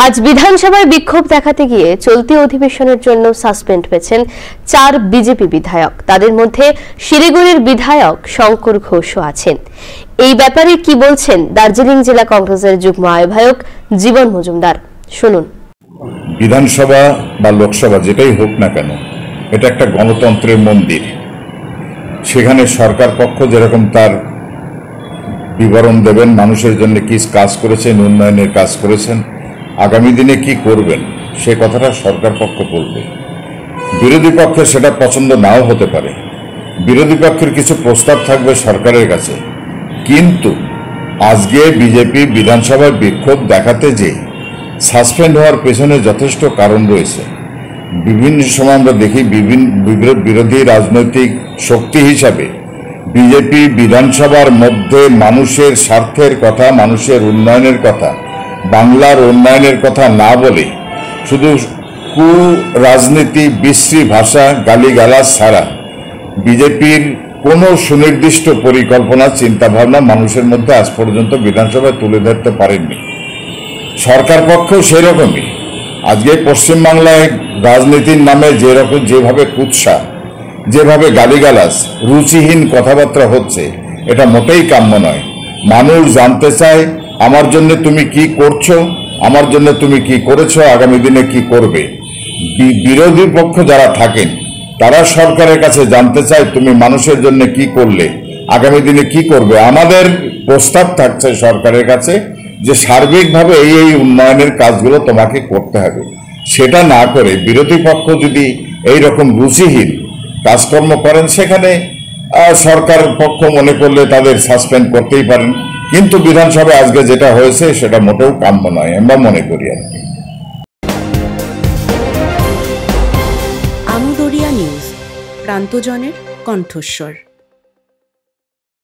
আজ বিধানসভায় বিক্ষোভ দেখাতে গিয়ে চলতি অধিবেশনের জন্য সাসপেন্ড হয়েছেন 4 বিজেপি বিধায়ক। তাদের মধ্যে শিলিগুড়ির বিধায়ক শঙ্কর ঘোষও আছেন। এই ব্যাপারে কি বলছেন দার্জিলিং জেলা কংগ্রেসের যুগ্ম আহ্বায়ক জীবন মজুমদার, শুনুন। বিধানসভা বা লোকসভা যেটাই হোক না কেন, এটা একটা গণতন্ত্রের মন্দির। সেখানে সরকার পক্ষ যেরকম তার বিবরণ দেবেন, মানুষের জন্য কি কাজ করেছেন, উন্নয়নের কাজ করেছেন, আগামী দিনে কি করবেন, সে কথাটা সরকার পক্ষ বলবে। বিরোধী পক্ষের সেটা পছন্দ নাও হতে পারে, বিরোধী পক্ষের কিছু প্রস্তাব থাকবে সরকারের কাছে। কিন্তু আজকে বিজেপি বিধানসভায় বিক্ষোভ দেখাতে যে সাসপেন্ড হওয়ার পেছনে যথেষ্ট কারণ রয়েছে। বিভিন্ন সময় আমরা দেখি বিরোধী রাজনৈতিক শক্তি হিসাবে বিজেপি বিধানসভার মধ্যে মানুষের স্বার্থের কথা, মানুষের উন্নয়নের কথা, বাংলার উন্নয়নের কথা না বলে শুধু রাজনীতি, বিশ্রী ভাষা, গালিগালাজ ছাড়া বিজেপির কোনো সুনির্দিষ্ট পরিকল্পনা, চিন্তাভাবনা মানুষের মধ্যে আজ পর্যন্ত বিধানসভায় তুলে ধরতে পারেননি। সরকার পক্ষও সেরকমই। আজকে পশ্চিমবাংলায় রাজনীতির নামে যেভাবে কুৎসা, যেভাবে গালিগালাজ, রুচিহীন কথাবার্তা হচ্ছে, এটা মোটেই কাম্য নয়। মানুষ জানতে চায় আমার জন্য তুমি কি করছো, আমার জন্য তুমি কি করেছো, আগামী দিনে কি করবে। বিরোধী পক্ষ যারা থাকেন তারা সরকারের কাছে জানতে চায় তুমি মানুষের জন্য কি করলে, আগামী দিনে কি করবে। আমাদের প্রস্তাব থাকছে সরকারের কাছে যে সার্বিকভাবে এই উন্নয়নের কাজগুলো তোমাকে করতে হবে। সেটা না করে বিরোধী পক্ষ যদি এই রকম রুচিহীন কাজকর্ম করেন, সেখানে সরকার পক্ষ মনে করলে তাদের সাসপেন্ড করতেই পারেন। কিন্তু বিধানসভায় আজকে যেটা হয়েছে সেটা মোটেও কাম্য নয় আমরা মনে করি আর কি। আমদরিয়া নিউজ, প্রান্তজনের কণ্ঠস্বর।